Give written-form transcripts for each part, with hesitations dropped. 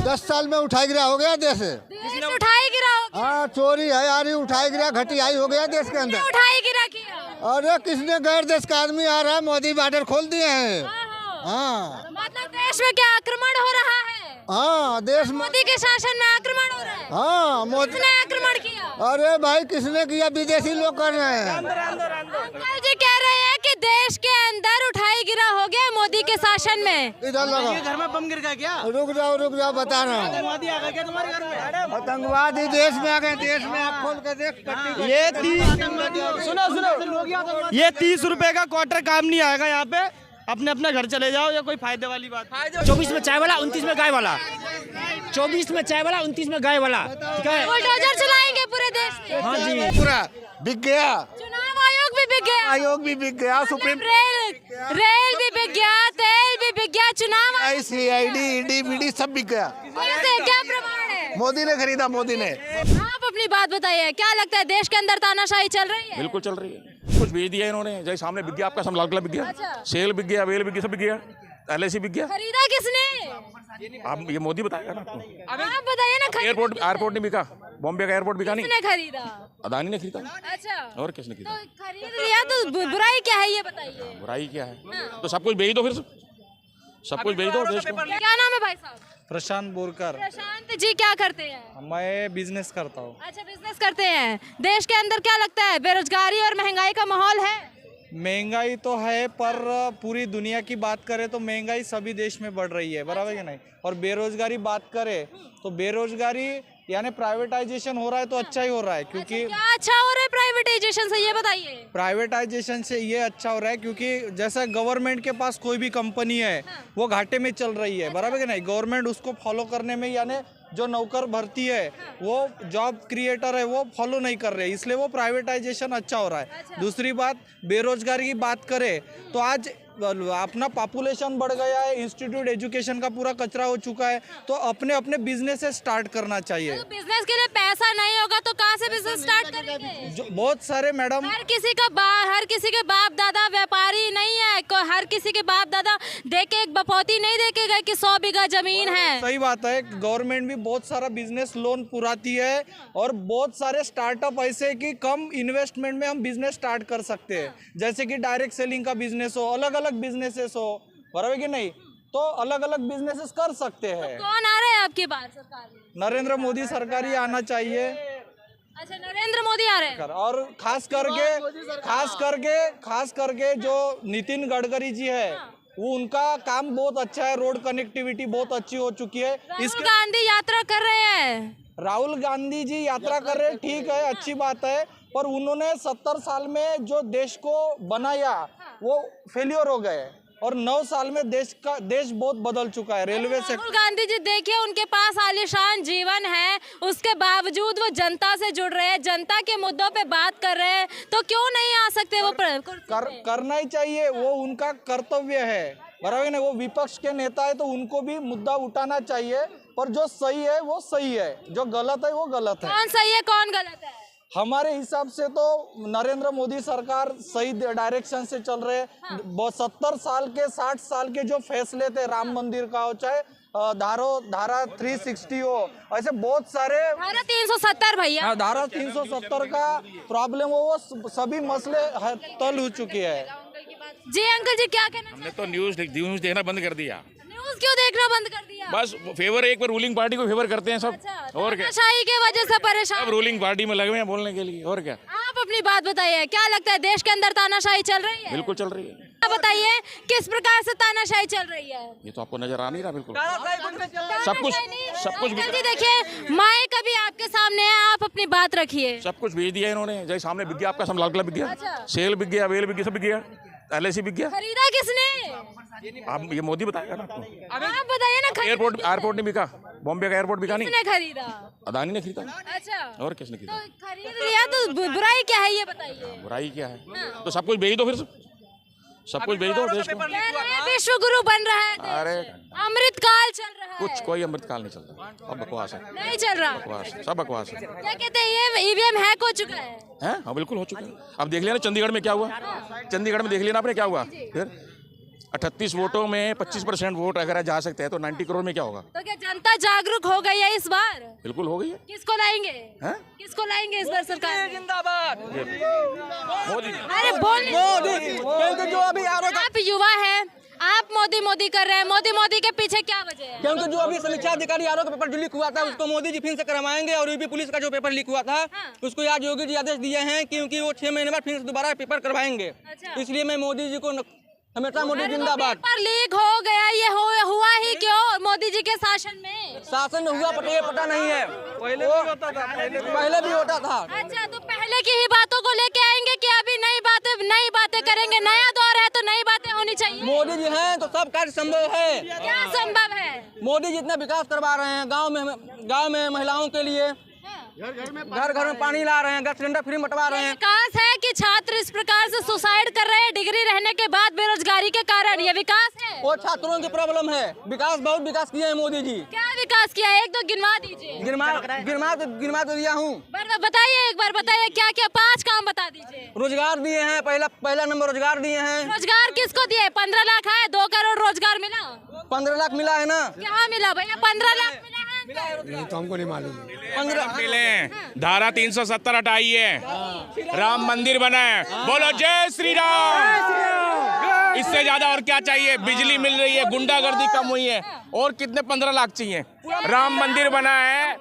10 साल में उठाई गिरा हो गया देश। देश उठाई गिरा हो गया। हाँ, चोरी है यार, उठाई गिरा घटियाई हो गया देश के अंदर। उठाई गिरा किया। अरे किसने गैर देश का आदमी आ रहा है, मोदी बॉर्डर खोल दिए हैं। हाँ, मतलब देश में क्या आक्रमण हो रहा है? हाँ, देश में। मोदी के शासन में आक्रमण हो रहा है। हाँ, मोदी किसने आक्रमण किया? अरे भाई किसने किया? विदेशी लोग कर रहे हैं। अंकल जी कह रहे हैं कि देश के अंदर उठाई गिरा हो गया मोदी के शासन में। इधर लगा, घर में बम गिर गया क्या? रुक जाओ बता रहा हूँ। आतंकवादी आ गए क्या तुम्हारे घर में? आतंकवादी देश में आ गए, देश में आप खोल के देख। सुनो ये 30 रुपए का क्वार्टर काम नहीं आएगा यहाँ पे। अपने अपने घर चले जाओ, या कोई फायदे वाली बात। 24 में चाय वाला, 29 में गाय वाला। 24 में चाय वाला, 29 में गाय वाला। ठीक है, बुलडोजर चलाएंगे पूरे देश में। हाँ जी। पूरा बिक गया, चुनाव आयोग भी बिक गया। आयोग भी बिक गया, सुप्रीम रेल भी बिक गया, तेल भी बिक गया, चुनाव CID ED BD सब बिक गया। कैसे, क्या प्रमाण है? मोदी ने खरीदा, मोदी ने। आप अपनी बात बताइए, क्या लगता है देश के अंदर तानाशाही चल रही है? बिल्कुल चल रही है। कुछ भेज दिया इन्होंने, जैसे सामने बिक गया आपका, सब लाल किला बिक गया। अच्छा। सेल बिक गया, वेल बिक गया, सब बिक गया। LIC बिक गया। खरीदा किसने? आप ये मोदी बताएगा ना आपको। आप बताइए ना। एयरपोर्ट नहीं बिका, बॉम्बे का एयरपोर्ट बिका नहीं, किसने खरीदा? अदानी ने खरीदा। अच्छा, और किसने खरीदा? तो खरीद लिया तो बुराई क्या है ये बताइए। बुराई क्या है? तो सब कुछ भेज दो, फिर सब कुछ भेज दो देश को। क्या नाम है भाई साहब? प्रशांत बोरकर। प्रशांत जी क्या करते हैं? मैं बिजनेस करता हूँ। अच्छा, बिजनेस करते हैं। देश के अंदर क्या लगता है बेरोजगारी और महंगाई का माहौल है? महंगाई तो है, पर पूरी दुनिया की बात करें तो महंगाई सभी देश में बढ़ रही है, बराबर है नहीं? और बेरोजगारी बात करें तो बेरोजगारी यानी प्राइवेटाइजेशन हो रहा है तो अच्छा ही हो रहा है, क्योंकि क्या अच्छा हो रहा है प्राइवेटाइजेशन से, ये बताइए। प्राइवेटाइजेशन से ये अच्छा हो रहा है क्योंकि जैसा गवर्नमेंट के पास कोई भी कंपनी है वो घाटे में चल रही है, बराबर है नहीं? गवर्नमेंट उसको फॉलो करने में, यानी जो नौकर भर्ती है वो जॉब क्रिएटर है वो फॉलो नहीं कर रहे, इसलिए वो प्राइवेटाइजेशन अच्छा हो रहा है। दूसरी बात, बेरोजगारी की बात करें तो आज अपना पॉपुलेशन बढ़ गया है, इंस्टीट्यूट एजुकेशन का पूरा कचरा हो चुका है, तो अपने अपने बिजनेस स्टार्ट करना चाहिए। तो बिजनेस के लिए पैसा नहीं होगा तो कहाँ से बिजनेस स्टार्ट करेंगे? जो बहुत सारे मैडम, हर किसी के बाप दादा व्यापारी नहीं है, हर किसी के बाप दादा देके एक बपौती नहीं देके गए कि 100 बीघा जमीन है। सही बात है, गवर्नमेंट भी बहुत सारा बिजनेस लोन पुराती है और बहुत सारे स्टार्टअप ऐसे कि कम इन्वेस्टमेंट में हम बिजनेस स्टार्ट कर सकते हैं, जैसे कि डायरेक्ट सेलिंग का बिजनेस हो, अलग अलग बिजनेसेस हो, बराबर कि नहीं? तो अलग अलग बिजनेसेस कर सकते हैं। कौन आ रहा है आपकी बात सरकार में? नरेंद्र मोदी सरकार ही आना चाहिए। अच्छा, नरेंद्र मोदी आ रहे हैं। और खास करके जो नितिन गडकरी जी है वो, उनका काम बहुत अच्छा है, रोड कनेक्टिविटी बहुत अच्छी हो चुकी है। राहुल गांधी यात्रा कर रहे हैं। राहुल गांधी जी यात्रा कर रहे हैं, ठीक है, अच्छी बात है, पर उन्होंने 70 साल में जो देश को बनाया वो फेलियर हो गए और 9 साल में देश बहुत बदल चुका है। रेलवे से राहुल गांधी जी देखिए, उनके पास आलीशान जीवन है, उसके बावजूद वो जनता से जुड़ रहे हैं, जनता के मुद्दों पे बात कर रहे हैं, तो क्यों नहीं आ सकते वो? करना ही चाहिए, वो उनका कर्तव्य है, बराबर नहीं? वो विपक्ष के नेता है तो उनको भी मुद्दा उठाना चाहिए, पर जो सही है वो सही है, जो गलत है वो गलत है। कौन सही है कौन गलत है? हमारे हिसाब से तो नरेंद्र मोदी सरकार सही डायरेक्शन से चल रहे हैं। 70 साल के 60 साल के जो फैसले थे, राम मंदिर का हो, चाहे धारा 360 हो, ऐसे बहुत सारे, धारा 370 भैया, धारा 370 का प्रॉब्लम हो, वो सभी मसले तल हो चुके हैं। जी अंकल जी क्या कहना? हमने तो न्यूज देखना बंद कर दिया। न्यूज क्यों देखना बंद कर दिया? बस फेवर एक बार रूलिंग पार्टी को फेवर करते हैं सब। और क्या, तानाशाही के वजह से परेशान, सब रूलिंग पार्टी में लगे हुए हैं बोलने के लिए। और क्या, आप अपनी बात बताइए, क्या लगता है देश के अंदर तानाशाही चल रही है? बिल्कुल चल रही है। बताइए किस प्रकार से तानाशाही चल रही है? ये तो आपको नजर आ नहीं रहा? बिल्कुल सब कुछ अंकल जी देखिए, माइक अभी आपके सामने है, आप अपनी बात रखिए। सब कुछ भेज दिया इन्होंने, जैसे सामने बिक गया आपका, सब लाल किला बिक गया। सेल बिक गया, वेल बिक गया, सब बिक गया। LIC बिक गया। खरीदा किसने? आप ये मोदी बताएगा ना आपको। आप बताइए ना। एयरपोर्ट नहीं बिका, बॉम्बे का एयरपोर्ट बिका नहीं, किसने खरीदा? अदानी ने खरीदा। अच्छा, और किसने खरीदा? तो खरीद लिया तो बुराई क्या है ये बताइए। बुराई क्या है? तो सब कुछ भेज दो, फिर सब कुछ भेज दो देश को। विश्व गुरु बन रहा है देश। अरे अमृत काल चल रहा है। कुछ कोई अमृत काल नहीं चल रहा, सब बकवास है। नहीं चल रहा, बकवास, सब बकवास है। क्या कहते हैं, ये EVM हैक हो चुका है? हाँ बिल्कुल हो चुका है। अब देख लिया ना चंडीगढ़ में क्या हुआ, चंडीगढ़ में देख लिया ना आपने क्या हुआ। फिर 38 वोटों में 25% वोट अगर जा सकते हैं तो 90 करोड़ में क्या होगा? तो क्या जनता जागरूक हो गई है इस बार? बिल्कुल हो गई है। किसको लाएंगे? हैं? किसको लाएंगे इस बार सरकार? जिंदाबाद मोदी। अरे बोल, क्योंकि जो अभी आप युवा हैं, आप मोदी मोदी कर रहे हैं, मोदी मोदी के पीछे क्या वजह है? क्योंकि जो अभी समीक्षा अधिकारी आरोप पेपर जो लीक हुआ था उसको मोदी जी फिर से करवाएंगे, और यूपी पुलिस का जो पेपर लीक हुआ था उसको आज योगी जी आदेश दिए हैं क्योंकि वो 6 महीने बाद फिर से दोबारा पेपर करवाएंगे। अच्छा। इसलिए मैं मोदी जी को हमेशा मोदी जिंदाबाद। पेपर लीक हो गया, ये हुआ ही क्यों मोदी जी के शासन में? शासन हुआ ये पता नहीं है, पहले भी होता था, पहले भी होता था। अच्छा, तो पहले की ही बातों को लेके आएंगे कि अभी नई बातें करेंगे? नया दौर है तो नई बातें होनी चाहिए। मोदी जी हैं तो सब कार्य संभव है। क्या संभव है? मोदी जी इतना विकास करवा रहे हैं, गांव में महिलाओं के लिए घर घर में पानी ला रहे हैं, गैस सिलेंडर फ्री बंटवा रहे हैं। विकास है कि छात्र इस प्रकार से सुसाइड कर रहे हैं डिग्री रहने के बाद बेरोजगारी के कारण? ये विकास है? और छात्रों की प्रॉब्लम है। विकास बहुत विकास किए हैं मोदी जी। क्या विकास किया है? एक तो गिनवा दीजिए। गिरमा तो दिया हूँ। बताइए, एक बार बताइए क्या क्या, 5 काम बता दीजिए। रोजगार दिए हैं, पहला नंबर रोजगार दिए हैं। रोजगार किसको दिए? 15 लाख है, 2 करोड़ रोजगार मिला? 15 लाख मिला है ना? क्या मिला भैया? 15 लाख मिला है? ये तो हमको नहीं मालूम। 15 मिले हैं। धारा 370 हटाई है, राम मंदिर बना है। बोलो जय श्री राम। इससे ज्यादा और क्या चाहिए? बिजली मिल रही है, गुंडागर्दी कम हुई है, और कितने 15 लाख चाहिए? राम मंदिर बना है,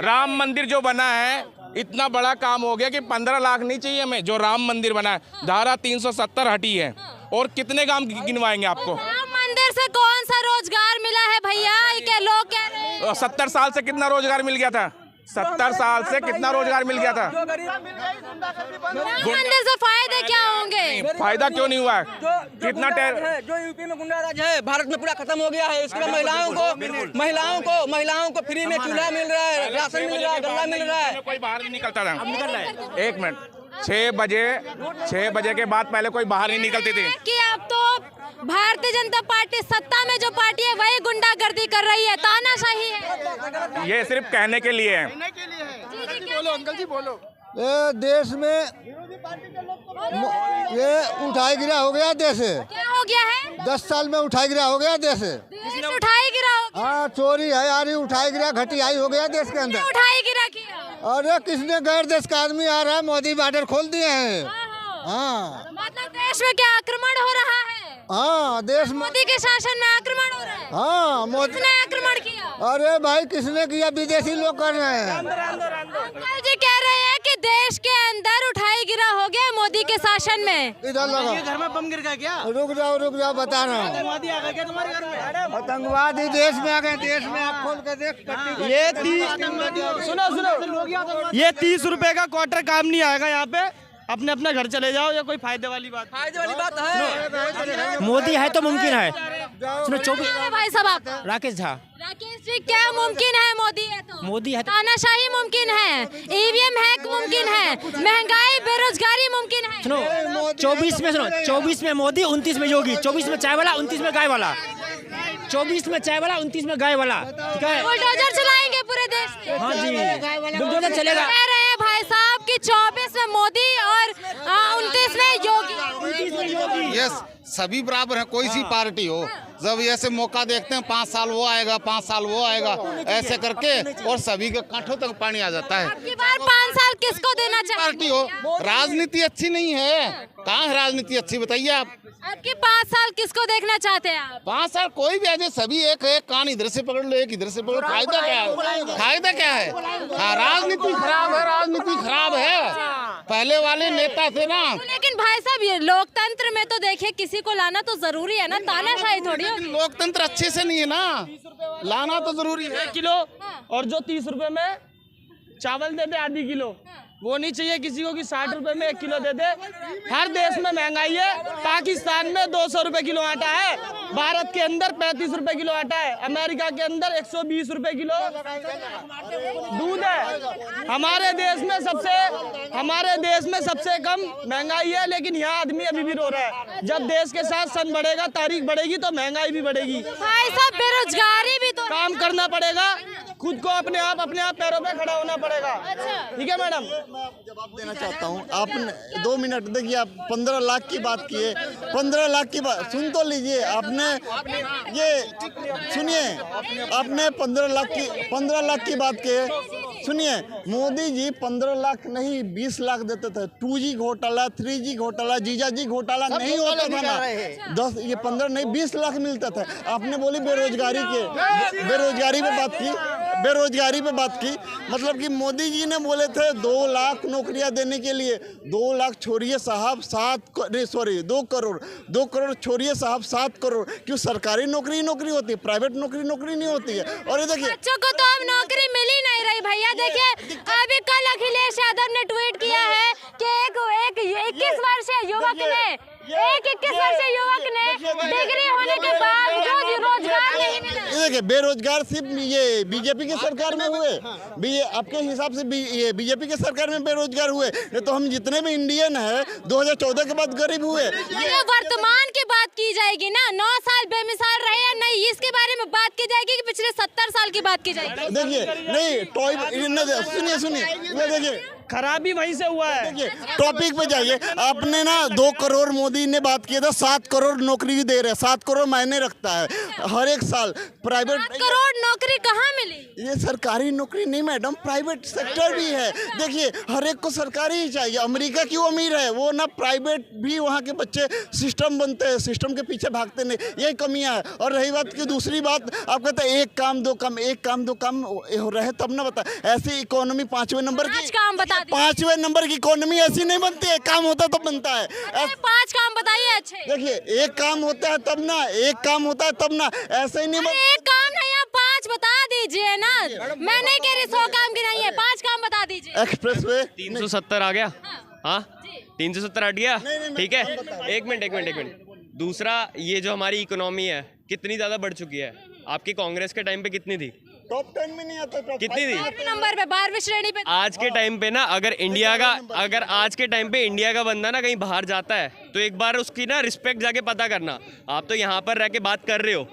राम मंदिर जो बना है इतना बड़ा काम हो गया कि 15 लाख नहीं चाहिए हमें। जो राम मंदिर बना है, धारा 370 हटी है, और कितने काम गिनवाएंगे आपको? राम मंदिर से कौन सा रोजगार मिला है भैया? ये लोग कह रहे हैं 70 साल से कितना रोजगार मिल गया था? 70 साल से कितना रोजगार मिल गया था? राम मंदिर से फायदे क्या होंगे? फायदा क्यों नहीं हुआ है? कितना जो यूपी में गुंडा राज है भारत में पूरा खत्म हो गया है। इसके बाद महिलाओं को फ्री में चूल्हा मिल रहा है, राशन मिल रहा है, गल्ला मिल रहा है। कोई बाहर नहीं निकलता था। 1 मिनट, 6 बजे के बाद पहले कोई बाहर नहीं निकलती थी। कि अब तो भारतीय जनता पार्टी सत्ता में जो पार्टी है वही गुंडागर्दी कर रही है, तानाशाही है। ये सिर्फ कहने के लिए है। बोलो अंकल जी, बोलो। ये देश में ये उठाई गिरा हो गया देश। क्या हो गया है? 10 साल में उठाई गिरा हो गया देश। देश उठाई गिरा हो गया? हाँ, चोरी है यारी, उठाई गिरा घटियाई हो गया देश के अंदर। उठाई गिरा किया? अरे किसने गैर देश का आदमी आ रहा है, मोदी बॉर्डर खोल दिए हैं। हाँ, मतलब देश में क्या आक्रमण हो रहा है? हाँ, देश में मोदी के शासन में आक्रमण हो रहा है? हाँ, मोदी। किसने आक्रमण किया? अरे भाई किसने किया? विदेशी लोग कर रहे हैं। अंकल जी कह रहे हैं कि देश के अंदर उठाई गिरा हो गया मोदी के शासन में। इधर लगा, घर में बम गिर गया क्या? रुक जाओ बता रहा हूँ। आतंकवादी आ गए क्या तुम्हारे घर में? आतंकवादी देश में आ गए। देश में आप खोल के देख। सुनो ये 30 रुपए का क्वार्टर काम नहीं आएगा यहाँ पे। अपने अपने घर चले जाओ, या कोई फायदे वाली बात है। मोदी है तो मुमकिन है। सुनो, 24 भाई साहब आप राकेश झा। राकेश जी, क्या मुमकिन है? मोदी है तो मोदी है तो तानाशाही मुमकिन है, ईवीएम हैक मुमकिन है, महंगाई बेरोजगारी मुमकिन है। सुनो, 24 में मोदी, 29 में योगी, 24 में चाय वाला, 29 में गाय वाला, 24 में चाय वाला, 29 में गाय वाला। ठीक है, बुलडोजर चलाएंगे पूरे देश में। हाँ जी, बुलडोजर चलेगा। कह रहे हैं भाई साहब कि 24 में मोदी और 29 में योगी। यस, सभी बराबर है, कोई सी पार्टी हो। जब ऐसे मौका देखते हैं 5 साल वो आएगा, 5 साल वो आएगा, ऐसे करके और सभी के कांठों तक पानी आ जाता है। अबकी बार 5 साल किसको देना चाहिए? पार्टी हो, राजनीति अच्छी नहीं है। कहाँ है राजनीति अच्छी, बताइए आप। अबकी 5 साल किसको देखना चाहते हैं आप? 5 साल कोई भी आ जाए, सभी एक है, कान इधर से पकड़ लो, एक इधर से पकड़ लो, फायदा क्या है? फायदा क्या है? हाँ, राजनीति खराब है, राजनीति खराब है। पहले वाले नेता थे ना। लेकिन भाई साहब ये लोकतंत्र में तो देखिए किसी को लाना तो जरूरी है ना, तानाशाही थोड़ी होगी। लोकतंत्र अच्छे से नहीं है ना, लाना तो जरूरी है। 1 किलो, और जो 30 रुपए में चावल दे दे आधी किलो, वो नहीं चाहिए किसी को कि 60 रुपए में 1 किलो दे दे। हर देश में महंगाई है। पाकिस्तान में 200 रुपए किलो आटा है, भारत के अंदर 35 रुपए किलो आटा है, अमेरिका के अंदर 120 रुपए किलो दूध है। हमारे देश में सबसे कम महंगाई है, लेकिन यहाँ आदमी अभी भी रो रहा है। जब देश के साथ सन बढ़ेगा, तारीख बढ़ेगी, तो महंगाई भी बढ़ेगी। भाई साहब बेरोजगारी भी तो काम करना पड़ेगा। खुद को अपने आप पैरों पे खड़ा होना पड़ेगा। ठीक है मैडम, जवाब देना चाहता हूँ। आपने 2 मिनट देखिए, आप 15 लाख की बात किए, 15 लाख की बात सुन तो लीजिए। आपने ये सुनिए, आपने 15 लाख की बात की। सुनिए, मोदी जी 15 लाख नहीं 20 लाख देते थे। 2G घोटाला, 3G घोटाला, जीजाजी घोटाला नहीं होता था ना, 10 ये 15 नहीं 20 लाख मिलता था। आपने बोली बेरोजगारी पे बात की, मतलब कि मोदी जी ने बोले थे 2 लाख नौकरियां देने के लिए। 2 लाख छोड़िए साहब, 2 करोड़ छोड़िए साहब, 7 करोड़। क्यों सरकारी नौकरी होती है, प्राइवेट नौकरी नहीं होती है। और ये देखिए बच्चों को तो अब नौकरी मिल ही नहीं रही भैया। देखिए अभी कल अखिलेश यादव ने ट्वीट किया है कि एक 21 वर्षीय युवक ने डिग्री होने के बावजूद रोजगार नहीं मिला। देखिए बेरोजगार सिर्फ ये बीजेपी की सरकार में हुए। आपके हिसाब से ये बीजेपी की सरकार में बेरोजगार हुए, नहीं तो हम जितने भी इंडियन हैं 2014 के बाद गरीब हुए। ये वर्तमान की बात की जाएगी ना, 9 साल बेमिसाल रहे या नहीं, इसके बारे में बात की जाएगी कि पिछले 70 साल की बात की जाएगी। देखिए नहीं, सुनिए देखिए खराबी वहीं से हुआ है। देखिए टॉपिक पे जाइए। आपने ना 2 करोड़ मोदी ने बात किया था, 7 करोड़ नौकरी भी दे रहे हैं। 7 करोड़ मायने रखता है हर एक साल। प्राइवेट 7 करोड़ नौकरी कहाँ मिली? ये सरकारी नौकरी नहीं मैडम, प्राइवेट सेक्टर भी है। देखिए हर एक को सरकारी ही चाहिए। अमेरिका क्यों अमीर है, वो ना प्राइवेट भी वहाँ के बच्चे सिस्टम बनते हैं, सिस्टम के पीछे भागते नहीं, यही कमियाँ है। और रही बात की दूसरी बात, आप कहते हैं 1 काम 2 काम रहे तब ना बता। ऐसी इकोनॉमी 5वें नंबर की 5वें नंबर की इकोनॉमी ऐसी नहीं बनती है। काम होता तो बनता है। 5 काम बताइए अच्छे। देखिए 1 काम होता है तब ना, ऐसे ही नहीं एक काम नहीं, आप 5 बता दीजिए ना। मैं नहीं कह रही 100 काम गिनाइए, 5 काम बता दीजिए। एक्सप्रेसवे 370 आ गया। हाँ 370 हट गया। ठीक है, एक मिनट। दूसरा, ये जो हमारी इकोनॉमी है कितनी ज्यादा बढ़ चुकी है। आपकी कांग्रेस के टाइम पे कितनी थी? टॉप 10 में नहीं आता। कितनी थी? नंबर पे 12वीं श्रेणी पे। आज के टाइम पे ना अगर आज के टाइम पे इंडिया का बंदा ना कहीं बाहर जाता है तो एक बार उसकी ना रिस्पेक्ट जाके पता करना। आप तो यहाँ पर रह के बात कर रहे हो,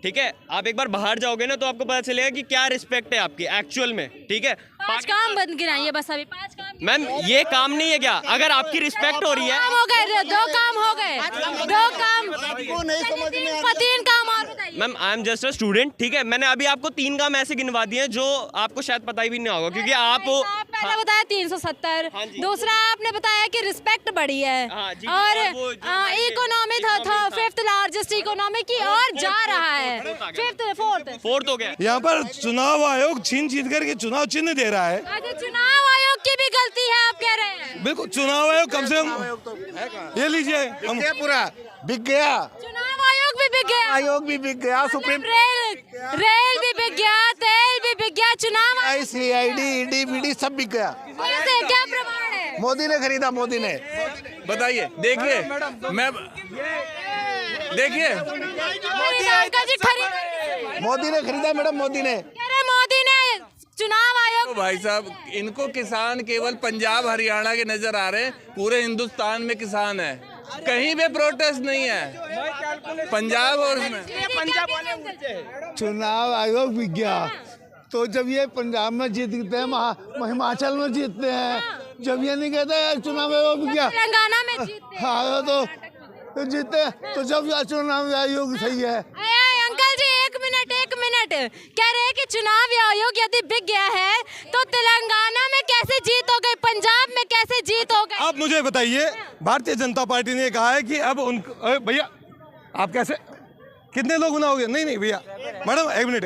ठीक है, आप एक बार बाहर जाओगे ना तो आपको पता चलेगा कि क्या रिस्पेक्ट है आपकी एक्चुअल में। ठीक है, 5 काम बंद गिनाइए बस अभी। 5 काम मैम, ये काम नहीं है क्या? अगर आपकी रिस्पेक्ट हो रही है। हो गए, 2 काम हो गए, 2 काम वो नहीं समझ में आता। 3 काम और बताइए। Ma'am I am just a student. ठीक है, मैंने अभी आपको 3 काम ऐसे गिनवा दिए जो आपको शायद पता ही भी नहीं होगा, क्योंकि आप पहला बताया 370, दूसरा आपने बताया कि रिस्पेक्ट बढ़ी है, और इकोनॉमी था 5th लार्जेस्ट इकोनॉमी की और जा रहा है 4th हो गया। यहाँ पर चुनाव आयोग छीन जीत करके चुनाव चिन्ह दे रहा है। अच्छा, चुनाव आयोग की भी गलती है आप कह रहे हैं? बिल्कुल, चुनाव आयोग कम से कम ये लीजिए, हम पूरा बिक गया, चुनाव आयोग भी बिक गया, आयोग भी बिक गया, सुप्रीम रेल भी बिक गया, तेल भी बिक गया, चुनाव CID ED BD सब बिक गया। कैसे, क्या प्रमाण है? मोदी ने खरीदा, मोदी ने। बताइए, देखिए मैं देखिए अंकल जी खरीद, मोदी ने खरीदा मैडम, मोदी ने। मोदी ने चुनाव आयोग। तो भाई साहब, इनको किसान केवल पंजाब हरियाणा के नजर आ रहे हैं, पूरे हिंदुस्तान में किसान है, कहीं भी प्रोटेस्ट नहीं है पंजाब और उसमें। चुनाव आयोग बिक गया तो जब ये पंजाब में जीतते हैं, हिमाचल में जीतते हैं, जब ये नहीं कहते चुनाव आयोग बिक गया, तेलंगाना में जीतते हैं। हाँ तो जीते तो जब चुनाव आयोग सही है। अंकल जी एक मिनट कह रहे हैं कि चुनाव आयोग यदि बिक गया है तो तेलंगाना में कैसे जीत हो गई, पंजाब में कैसे जीत हो गई? आप मुझे बताइए, भारतीय जनता पार्टी ने कहा है कि अब भैया आप कैसे, कितने लोग बनाओगे? नहीं भैया, मैडम एक मिनट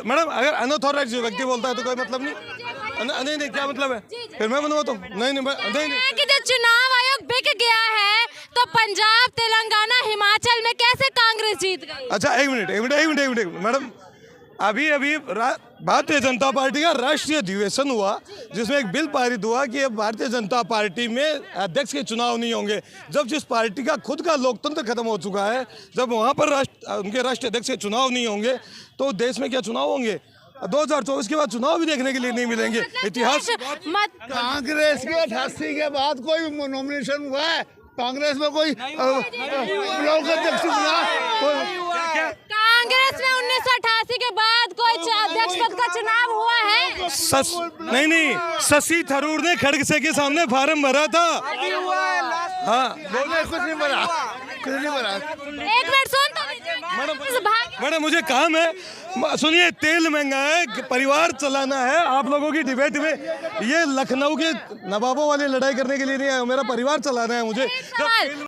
मैडम, अगर अनऑथोराइज्ड व्यक्ति बोलता है तो कोई मतलब नहीं, क्या मतलब है? फिर मैं बनवा तो नहीं कि जब चुनाव आयोग बिक गया है तो पंजाब, तेलंगाना, हिमाचल में कैसे कांग्रेस जीत गई? अच्छा एक मिनट मैडम, अभी भारतीय जनता पार्टी का राष्ट्रीय अधिवेशन हुआ जिसमें एक बिल पारित हुआ कि अब भारतीय जनता पार्टी में अध्यक्ष के चुनाव नहीं होंगे। जब जिस पार्टी का खुद का लोकतंत्र खत्म हो चुका है, जब वहाँ पर उनके राष्ट्रीय अध्यक्ष के चुनाव नहीं होंगे तो देश में क्या चुनाव होंगे? 2024 के बाद चुनाव भी देखने के लिए नहीं मिलेंगे। इतिहास कांग्रेस के 88 के बाद कोई नॉमिनेशन हुआ है? कांग्रेस में कोई कांग्रेस में 1988 के बाद कोई अध्यक्ष पद का चुनाव हुआ है? नहीं, शशि थरूर ने खड़गसे के सामने फार्म भरा था। हाँ, कुछ नहीं भरा। एक मिनट सुन तो लीजिए। मैडम मुझे काम है, सुनिए, तेल महंगा है, परिवार चलाना है। आप लोगों की डिबेट में ये लखनऊ के नवाबों वाली लड़ाई करने के लिए नहीं आया, मेरा परिवार चलाना है मुझे।